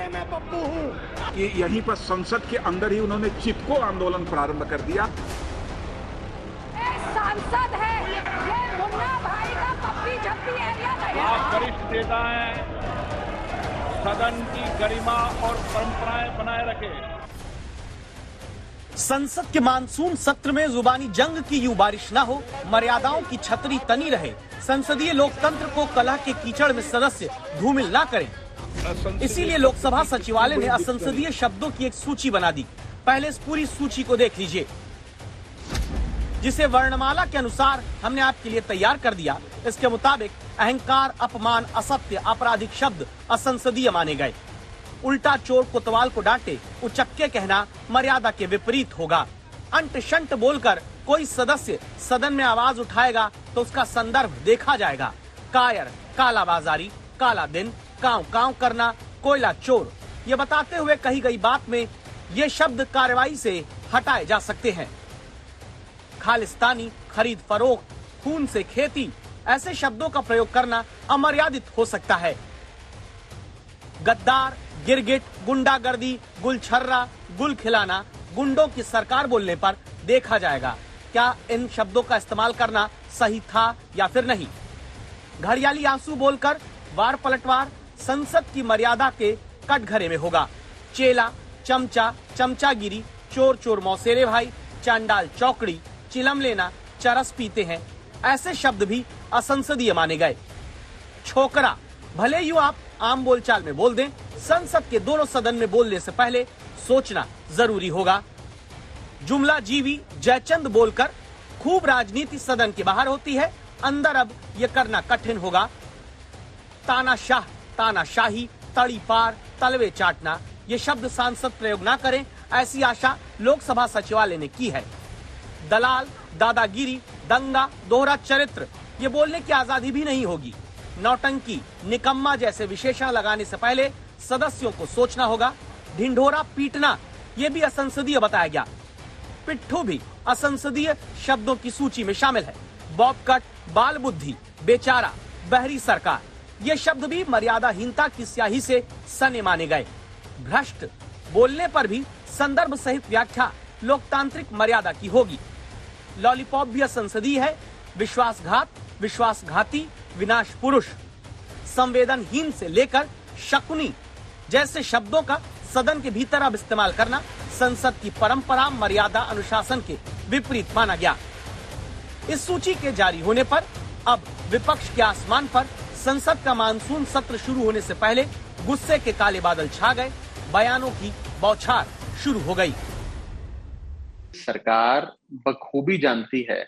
मैं पप्पू हूँ। कि यहीं पर संसद के अंदर ही उन्होंने चिपको आंदोलन प्रारंभ कर दिया। सांसद है ये मुन्ना भाई का पप्पी झप्पी एरिया नहीं। आप वरिष्ठ नेता हैं, सदन की गरिमा और परंपराएं बनाए रखें। संसद के मानसून सत्र में जुबानी जंग की यूं बारिश न हो, मर्यादाओं की छतरी तनी रहे, संसदीय लोकतंत्र को कलह के कीचड़ में सदस्य धूमिल न करें। इसीलिए लोकसभा सचिवालय ने असंसदीय शब्दों की एक सूची बना दी। पहले इस पूरी सूची को देख लीजिए, जिसे वर्णमाला के अनुसार हमने आपके लिए तैयार कर दिया। इसके मुताबिक अहंकार, अपमान, असत्य, आपराधिक शब्द असंसदीय माने गए। उल्टा चोर कोतवाल को डांटे, उचक्के कहना मर्यादा के विपरीत होगा। अंट शंट बोलकर कोई सदस्य सदन में आवाज उठाएगा तो उसका संदर्भ देखा जाएगा। कायर, कालाबाजारी, काला दिन, कांव कांव करना, कोयला चोर, ये बताते हुए कही गई बात में ये शब्द कार्रवाई से हटाए जा सकते हैं। खालिस्तानी, खरीद फरोख्त, खून से खेती, ऐसे शब्दों का प्रयोग करना अमर्यादित हो सकता है। गद्दार, गिरगिट, गुंडागर्दी, गुलछर्रा, गुल खिलाना, गुंडों की सरकार बोलने पर देखा जाएगा क्या इन शब्दों का इस्तेमाल करना सही था या फिर नहीं। घड़ियाली आंसू बोलकर वार पलटवार संसद की मर्यादा के कटघरे में होगा। चेला, चमचा, चमचागिरी, चोर चोर मौसेरे भाई, चांडाल चौकड़ी, चिलम लेना, चरस पीते हैं, ऐसे शब्द भी असंसदीय माने गए। छोकरा, भले ही आप आम बोलचाल में बोल दें, संसद के दोनों सदन में बोलने से पहले सोचना जरूरी होगा। जुमला जीवी, जयचंद बोलकर खूब राजनीति सदन के बाहर होती है, अंदर अब यह करना कठिन होगा। तानाशाह, तानाशाही, तड़ी पार, तलवे चाटना, ये शब्द सांसद प्रयोग न करें, ऐसी आशा लोकसभा सचिवालय ने की है। दलाल, दादागिरी, दंगा, दोहरा चरित्र, ये बोलने की आजादी भी नहीं होगी। नौटंकी, निकम्मा जैसे विशेषण लगाने से पहले सदस्यों को सोचना होगा। ढिंढोरा पीटना, ये भी असंसदीय बताया गया। पिट्ठू भी असंसदीय शब्दों की सूची में शामिल है। बॉबकट, बाल बुद्धि, बेचारा, बहरी सरकार, ये शब्द भी मर्यादाहीनता की स्याही से सने माने गए। भ्रष्ट, बोलने पर भी संदर्भ सहित व्याख्या लोकतांत्रिक मर्यादा की होगी। लॉलीपॉप भी असंसदीय है। विश्वासघात, विश्वासघाती, विनाश पुरुष, संवेदनहीन से लेकर शकुनी जैसे शब्दों का सदन के भीतर अब इस्तेमाल करना संसद की परंपरा, मर्यादा, अनुशासन के विपरीत माना गया। इस सूची के जारी होने पर अब विपक्ष के आसमान पर संसद का मानसून सत्र शुरू होने से पहले गुस्से के काले बादल छा गए। बयानों की बौछार शुरू हो गई। सरकार बखूबी जानती है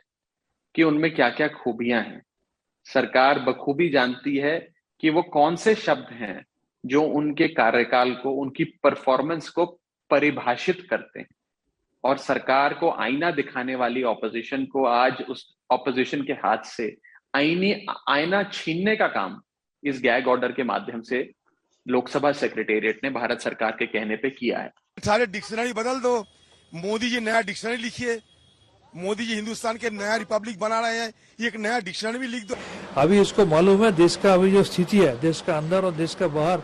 कि उनमें क्या क्या खूबियां हैं। सरकार बखूबी जानती है कि वो कौन से शब्द हैं जो उनके कार्यकाल को, उनकी परफॉर्मेंस को परिभाषित करते हैं। और सरकार को आईना दिखाने वाली ऑपोजिशन को आज उस ऑपोजिशन के हाथ से आईना छीनने का काम इस गैग ऑर्डर के माध्यम से लोकसभा सेक्रेटेरिएट ने भारत सरकार के कहने पे किया है। सारे डिक्शनरी बदल दो, मोदी जी नया डिक्शनरी लिखिए। मोदी जी हिंदुस्तान के नया रिपब्लिक बना रहे हैं, ये एक नया डिक्शनरी भी लिख दो। अभी इसको मालूम है देश का अभी जो स्थिति है, देश का अंदर और देश का बाहर,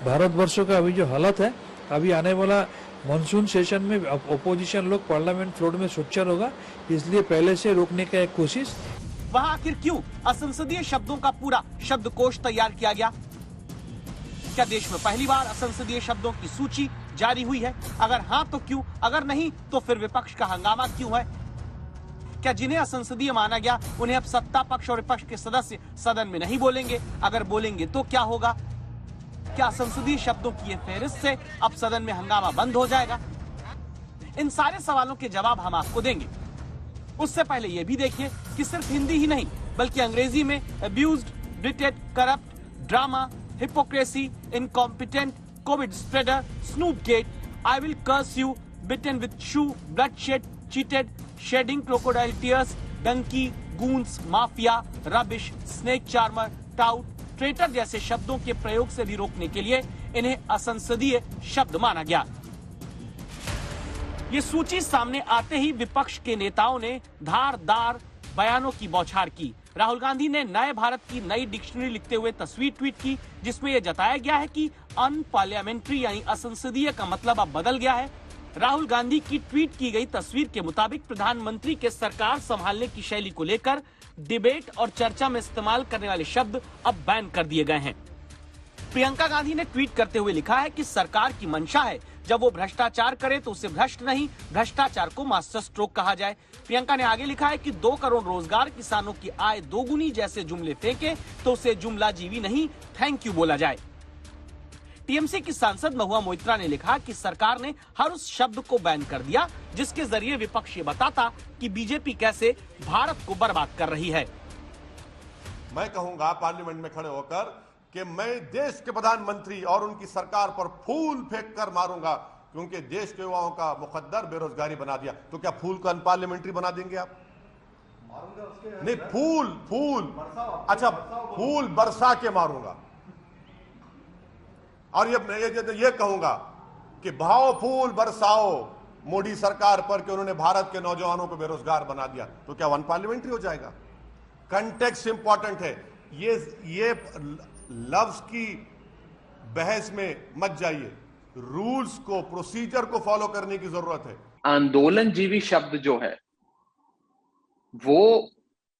भारतवर्षों का अभी जो हालत है, अभी आने वाला मानसून सेशन में अपोजिशन लोग पार्लियामेंट फ्लोर में सोचर होगा, इसलिए पहले से रोकने का एक कोशिश। वहाँ आखिर क्यों असंसदीय शब्दों का पूरा शब्दकोश तैयार किया गया? क्या देश में पहली बार असंसदीय शब्दों की सूची जारी हुई है? अगर हाँ तो क्यों? अगर नहीं तो फिर विपक्ष का हंगामा क्यों है? क्या जिन्हें असंसदीय माना गया उन्हें अब सत्ता पक्ष और विपक्ष के सदस्य सदन में नहीं बोलेंगे? अगर बोलेंगे तो क्या होगा? क्या संसदीय शब्दों की फेहरिस्त से अब सदन में हंगामा बंद हो जाएगा? इन सारे सवालों के जवाब हम आपको देंगे। उससे पहले ये भी देखिए कि सिर्फ हिंदी ही नहीं बल्कि अंग्रेजी में abused, betrayed, corrupt, drama, hypocrisy, incompetent, Covid spreader, snoopgate, I will curse you, beaten with shoe, bloodshed, cheated, shedding crocodile tears, donkey, goons, mafia, rubbish, snake charmer, tout, traitor जैसे शब्दों के प्रयोग से भी रोकने के लिए इन्हें असंसदीय शब्द माना गया। ये सूची सामने आते ही विपक्ष के नेताओं ने धारदार बयानों की बौछार की। राहुल गांधी ने नए भारत की नई डिक्शनरी लिखते हुए तस्वीर ट्वीट की, जिसमें यह जताया गया है कि अनपार्लियामेंट्री यानी असंसदीय का मतलब अब बदल गया है। राहुल गांधी की ट्वीट की गई तस्वीर के मुताबिक प्रधानमंत्री के सरकार संभालने की शैली को लेकर डिबेट और चर्चा में इस्तेमाल करने वाले शब्द अब बैन कर दिए गए हैं। प्रियंका गांधी ने ट्वीट करते हुए लिखा है कि सरकार की मंशा है जब वो भ्रष्टाचार करे तो उसे भ्रष्ट नहीं, भ्रष्टाचार को मास्टर स्ट्रोक कहा जाए। प्रियंका ने आगे लिखा है कि 2 करोड़ रोजगार, किसानों की आय दोगुनी जैसे जुमले फेंके तो उसे जुमला जीवी नहीं, थैंक यू बोला जाए। टीएमसी की सांसद महुआ मोइत्रा ने लिखा कि सरकार ने हर उस शब्द को बैन कर दिया जिसके जरिए विपक्ष ये बताता कि बीजेपी कैसे भारत को बर्बाद कर रही है। मैं कहूंगा पार्लियामेंट में खड़े होकर कि मैं देश के प्रधानमंत्री और उनकी सरकार पर फूल फेंक कर मारूंगा क्योंकि देश के युवाओं का मुकद्दर बेरोजगारी बना दिया। तो क्या फूल को अनपार्लियामेंट्री बना देंगे आप? नहीं, फूल अच्छा, फूल बरसा के मारूंगा। और ये कहूंगा कि भाव फूल बरसाओ मोदी सरकार पर कि उन्होंने भारत के नौजवानों को बेरोजगार बना दिया। तो क्या वन पार्लियामेंट्री हो जाएगा? कंटेक्स्ट इंपॉर्टेंट है। ये लफ्ज की बहस में मत जाइए, रूल्स को, प्रोसीजर को फॉलो करने की जरूरत है। आंदोलनजीवी शब्द जो है वो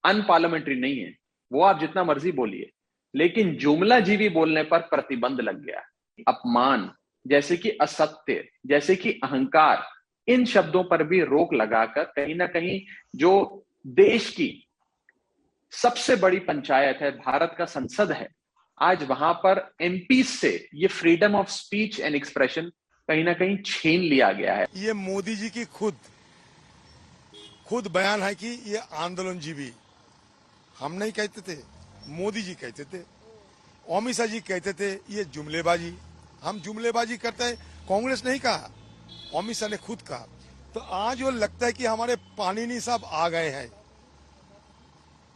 अनपार्लियामेंट्री नहीं है, वो आप जितना मर्जी बोलिए, लेकिन जुमलाजीवी बोलने पर प्रतिबंध लग गया। अपमान, जैसे कि असत्य, जैसे कि अहंकार, इन शब्दों पर भी रोक लगाकर कहीं ना कहीं जो देश की सबसे बड़ी पंचायत है, भारत का संसद है, आज वहां पर एमपी से ये freedom of speech and expression कहीं ना कहीं छीन लिया गया है। ये मोदी जी की खुद बयान है कि ये आंदोलनजीवी, हम नहीं कहते थे, मोदी जी कहते थे, अमित शाह जी कहते थे ये जुमलेबाजी, हम जुमलेबाजी करते हैं, कांग्रेस नहीं कहा, अमित शाह ने खुद कहा। तो आज वो लगता है कि हमारे पाणिनि साहब आ गए हैं।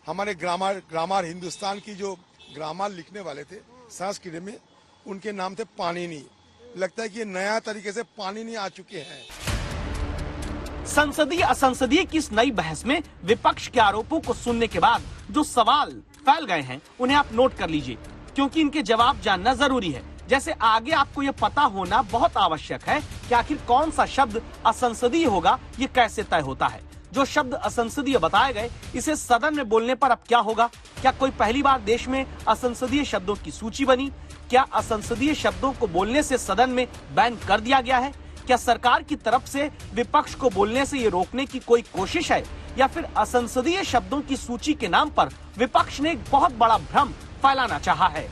हमारे ग्रामर हिंदुस्तान की जो ग्रामर लिखने वाले थे संस्कृत में, उनके नाम थे पाणिनि। लगता है कि ये नया तरीके से पाणिनि आ चुके हैं। संसदीय असंसदीय की इस नई बहस में विपक्ष के आरोपों को सुनने के बाद जो सवाल फैल गए हैं उन्हें आप नोट कर लीजिए, क्योंकि इनके जवाब जानना जरूरी है। जैसे आगे आपको ये पता होना बहुत आवश्यक है कि आखिर कौन सा शब्द असंसदीय होगा, ये कैसे तय होता है। जो शब्द असंसदीय बताए गए, इसे सदन में बोलने पर अब क्या होगा? क्या कोई पहली बार देश में असंसदीय शब्दों की सूची बनी? क्या असंसदीय शब्दों को बोलने से सदन में बैन कर दिया गया है? क्या सरकार की तरफ से विपक्ष को बोलने से ये रोकने की कोई कोशिश है, या फिर असंसदीय शब्दों की सूची के नाम पर विपक्ष ने एक बहुत बड़ा भ्रम फैलाना चाहा है?